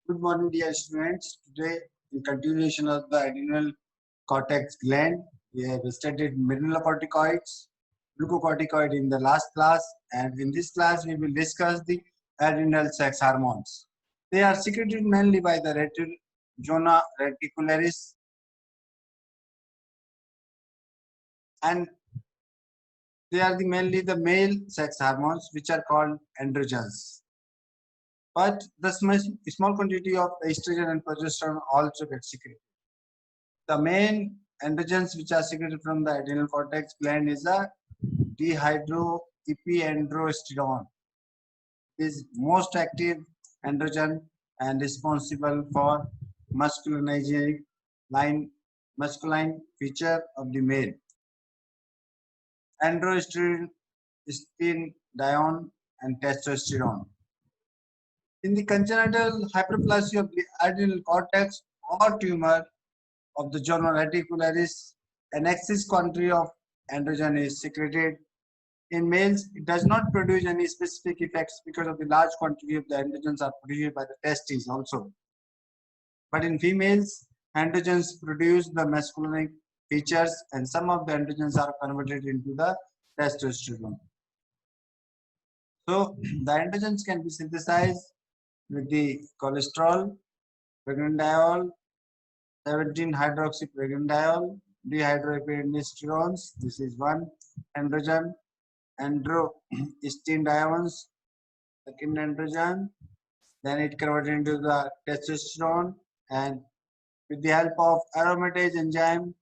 Good morning, dear students. Today, in continuation of the adrenal cortex gland, we have studied mineralocorticoids, glucocorticoid in the last class, and in this class, we will discuss the adrenal sex hormones. They are secreted mainly by the zona reticularis, and they are mainly the male sex hormones, which are called androgens. But the small quantity of estrogen and progesterone also get secreted. The main androgens which are secreted from the adrenal cortex gland is a dihydroepiandrosterone. It is most active androgen and responsible for masculinizing masculine feature of the male. Androstenedione and testosterone. In the congenital hyperplasia of the adrenal cortex or tumor of the zona reticularis, an excess quantity of androgen is secreted. In males, it does not produce any specific effects because of the large quantity of the androgens are produced by the testes also. But in females, androgens produce the masculine features and some of the androgens are converted into the testosterone. So the androgens can be synthesized with the cholesterol, pregnenolone, 17-hydroxypregnenolone, dihydroepiandrosterones. This is one androgen. Androstenediones, second androgen. Then it converted into the testosterone, and with the help of aromatase enzyme,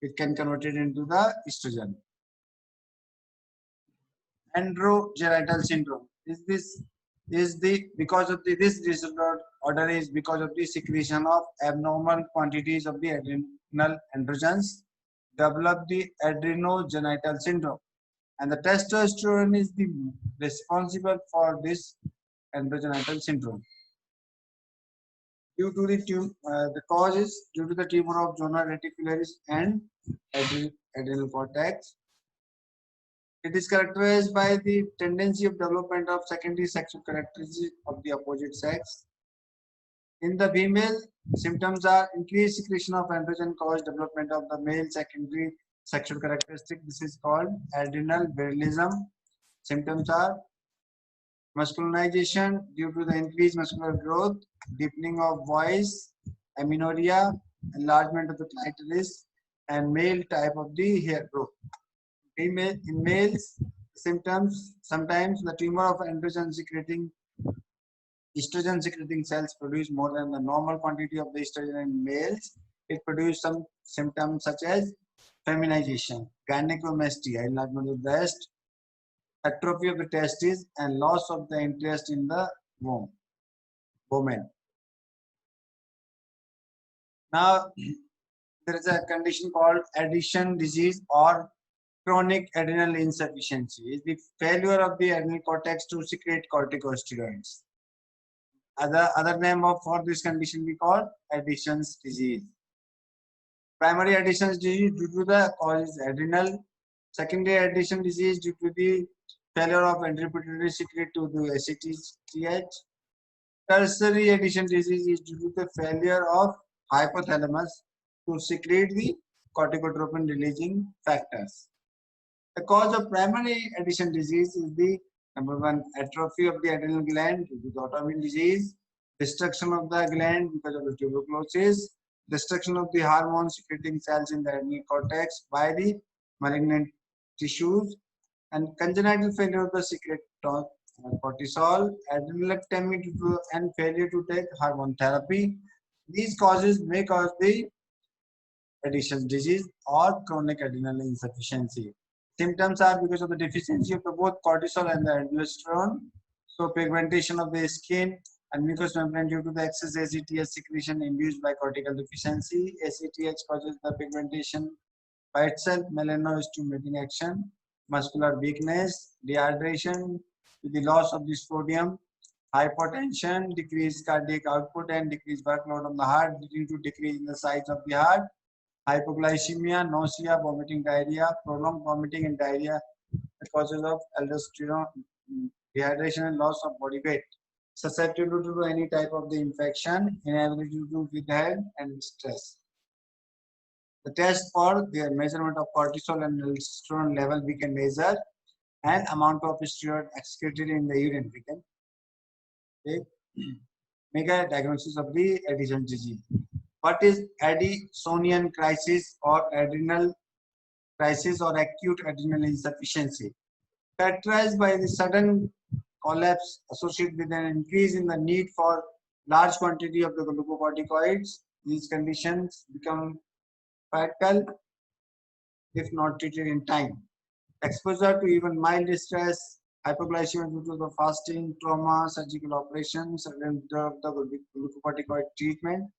it can convert it into the estrogen. Androgenital syndrome is the because of this disorder is because of the secretion of abnormal quantities of the adrenal androgens develop the adrenogenital syndrome, and the testosterone is the responsible for this androgenital syndrome. Due to the cause is due to the tumor of zona reticularis and adrenal cortex. It is characterized by the tendency of development of secondary sexual characteristics of the opposite sex. In the female, symptoms are increased secretion of androgen cause development of the male secondary sexual characteristic. This is called adrenal virilism. Symptoms are masculinization due to the increased muscular growth, deepening of voice, amenorrhea, enlargement of the clitoris, and male type of the hair growth. In males, symptoms sometimes the tumor of estrogen secreting cells produce more than the normal quantity of the estrogen in males. It produces some symptoms such as feminization, gynecomastia, enlargement of the breast, atrophy of the testes, and loss of the interest in the woman. Now, there is a condition called Addison disease or chronic adrenal insufficiency. Is the failure of the adrenal cortex to secrete corticosteroids. Other name for this condition we call Addison's disease. Primary Addison's disease due to the cause is adrenal. Secondary Addison disease due to the failure of andropituitary secrete to the ACTH. Tertiary Addison disease is due to the failure of hypothalamus to secrete the corticotropin releasing factors. The cause of primary Addison disease is the number one, atrophy of the adrenal gland due to the autoimmune disease, destruction of the gland because of the tuberculosis, destruction of the hormone secreting cells in the adrenal cortex by the malignant tissues, and congenital failure of the secret cortisol, adrenalectomy and failure to take hormone therapy. These causes may cause the Addison's disease or chronic adrenal insufficiency. Symptoms are because of the deficiency of both cortisol and the aldosterone. So pigmentation of the skin and mucous membrane due to the excess ACTH secretion induced by cortical deficiency. ACTH causes the pigmentation by itself, melanostimulating action, muscular weakness, dehydration with the loss of the sodium, hypotension, decreased cardiac output and decreased workload on the heart due to decrease in the size of the heart, hypoglycemia, nausea, vomiting, diarrhea, prolonged vomiting and diarrhea, the causes of aldosterone, dehydration and loss of body weight. susceptible to any type of the infection, inability to withhold and stress. The test for the measurement of cortisol and aldosterone level we can measure, and amount of steroid excreted in the urine we can make a diagnosis of the Addison disease. What is Addisonian crisis or adrenal crisis or acute adrenal insufficiency? Characterized by the sudden collapse associated with an increase in the need for large quantity of the glucocorticoids. These conditions become fatal if not treated in time. Exposure to even mild stress, hypoglycemia due to the fasting, trauma, surgical operations, and the glucocorticoid treatment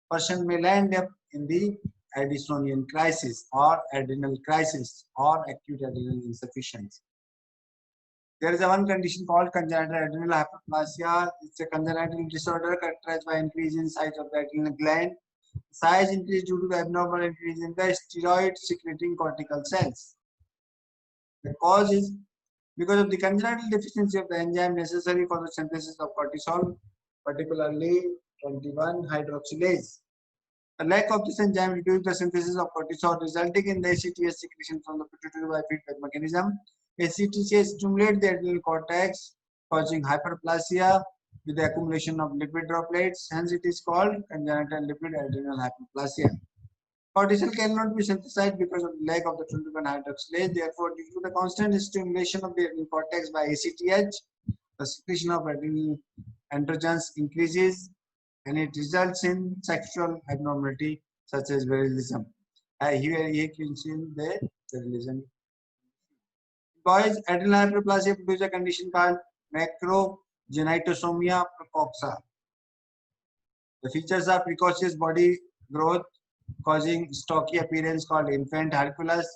person may land up in the Addisonian crisis or adrenal crisis or acute adrenal insufficiency. There is a one condition called congenital adrenal hyperplasia. It's a congenital disorder characterized by increase in size of the adrenal gland. Size increase due to the abnormal increase in the steroid secreting cortical cells. The cause is because of the congenital deficiency of the enzyme necessary for the synthesis of cortisol, particularly 21 hydroxylase. The lack of this enzyme reduces the synthesis of cortisol, resulting in the ACTH secretion from the pituitary by feedback mechanism. ACTH stimulates the adrenal cortex, causing hyperplasia with the accumulation of lipid droplets. Hence, it is called congenital lipid adrenal hyperplasia. Cortisol cannot be synthesized because of the lack of the 21 hydroxylase. Therefore, due to the constant stimulation of the adrenal cortex by ACTH, the secretion of adrenal androgens increases, and it results in sexual abnormality such as virilism. Here you can see the virilism. Boys, adrenal hyperplasia produces a condition called macrogenitosomia precoxa. The features are precocious body growth causing stocky appearance called infant Hercules,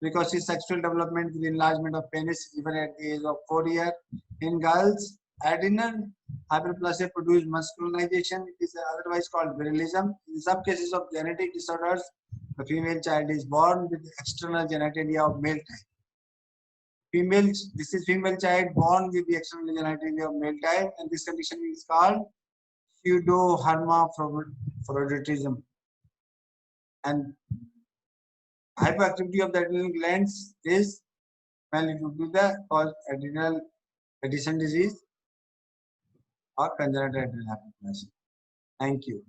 precocious sexual development with enlargement of penis even at the age of 4 years. In girls, adrenal hyperplasia produces masculinization. It is otherwise called virilism. In some cases of genetic disorders, the female child is born with external genitalia of male type. This is female child born with the external genitalia of male type, and this condition is called pseudohermaphroditism. And hyperactivity of the adrenal glands is mainly due to the cause adrenal Addison disease or congenital adrenal hyperplasia. Thank you.